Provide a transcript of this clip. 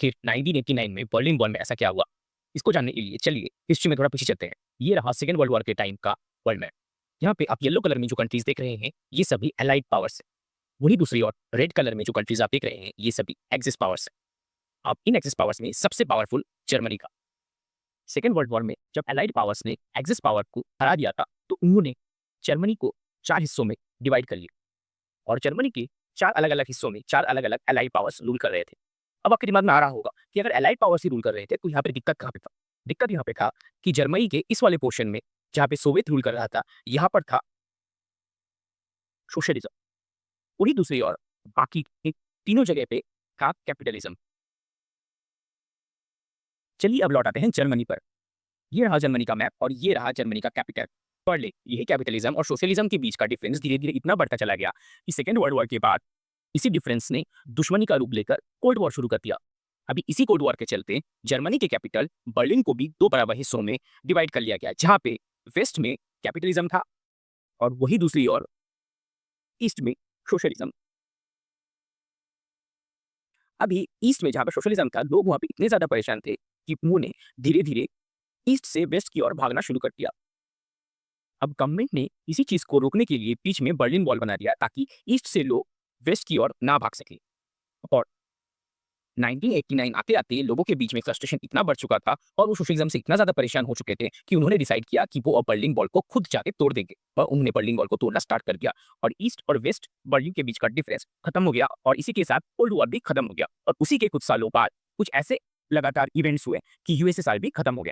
आखिर 1989 में Berlin wall में ऐसा क्या हुआ? इसको जानने के लिए चलिए हिस्ट्री में थोड़ा पीछे चलते हैं। ये रहा सेकंड वर्ल्ड वॉर के टाइम का वर्ल्ड मैप। यहाँ पे आप येलो कलर में जो कंट्रीज देख रहे हैं, ये सभी एलाइड पावर्स हैं। वहीं दूसरी ओर रेड कलर में जो कंट्रीज आप देख रहे हैं, ये सभी एक्सिस पावर्स हैं। अब इन एक्सिस पावर्स में सबसे पावरफुल जर्मनी का। सेकेंड वर्ल्ड वॉर में जब एलाइड पावर्स ने एक्सिस पावर को हरा दिया था, तो उन्होंने जर्मनी को 4 हिस्सों में डिवाइड कर लिया और जर्मनी के 4 अलग-अलग हिस्सों में 4 अलग-अलग एलाइड पावर्स रूल कर रहे थे। अब आपके दिमाग में आ रहा होगा कि अगर एलाइड पावर्स ही रूल कर रहे थे, तो यहाँ पे दिक्कत कहाँ पे था? दिक्कत यहाँ पे था कि जर्मनी के इस वाले पोर्शन में जहाँ पे सोवियत रूल कर रहा था, यहाँ पर था सोशलिज्म। वहीं दूसरी ओर बाकी के तीनों जगह पे था कैपिटलिज्म। चलिए अब लौट आते हैं जर्मनी पर। ये रहा जर्मनी का मैप और ये रहा जर्मनी का कैपिटल बर्लिन। यही कैपिटलिज्म और सोशलिज्म के बीच का डिफरेंस धीरे-धीरे इतना बढ़ता चला गया कि सेकेंड वर्ल्ड वॉर के बाद इसी डिफरेंस ने दुश्मनी का रूप लेकर कोल्ड वॉर शुरू कर दिया। अभी इसी कोल्ड वॉर के चलते जर्मनी के कैपिटल बर्लिन को भी 2 बराबर हिस्सों में डिवाइड कर लिया गया, जहाँ पे वेस्ट में कैपिटलिज्म था और वही दूसरी ओर ईस्ट में सोशलिज्म। अभी ईस्ट में जहाँ पर सोशलिज्म था, लोग वहाँ पे इतने ज़्यादा परेशान थे कि उन्होंने धीरे-धीरे ईस्ट से वेस्ट की ओर भागना शुरू कर दिया। अब गवर्नमेंट ने इसी चीज़ को रोकने के लिए बीच में बर्लिन वॉल बना दिया, ताकि ईस्ट से लोग वेस्ट की ओर ना भाग सकें। और 1989 आते-आते लोगों के बीच में फ्रस्ट्रेशन इतना बढ़ चुका था और वो सोशलिज्म से इतना ज़्यादा परेशान हो चुके थे कि उन्होंने डिसाइड किया कि वो अब बर्लिन वॉल को खुद जाके तोड़ देंगे और उन्होंने बर्लिन वॉल को तोड़ना स्टार्ट कर दिया और ईस्ट और वेस्ट बर्लिन के बीच का डिफरेंस खत्म हो गया और इसी के साथ कोल्ड वॉर भी खत्म हो गया और उसी के कुछ सालों बाद कुछ ऐसे लगातार इवेंट्स हुए कि यूएसएसआर भी खत्म हो गया।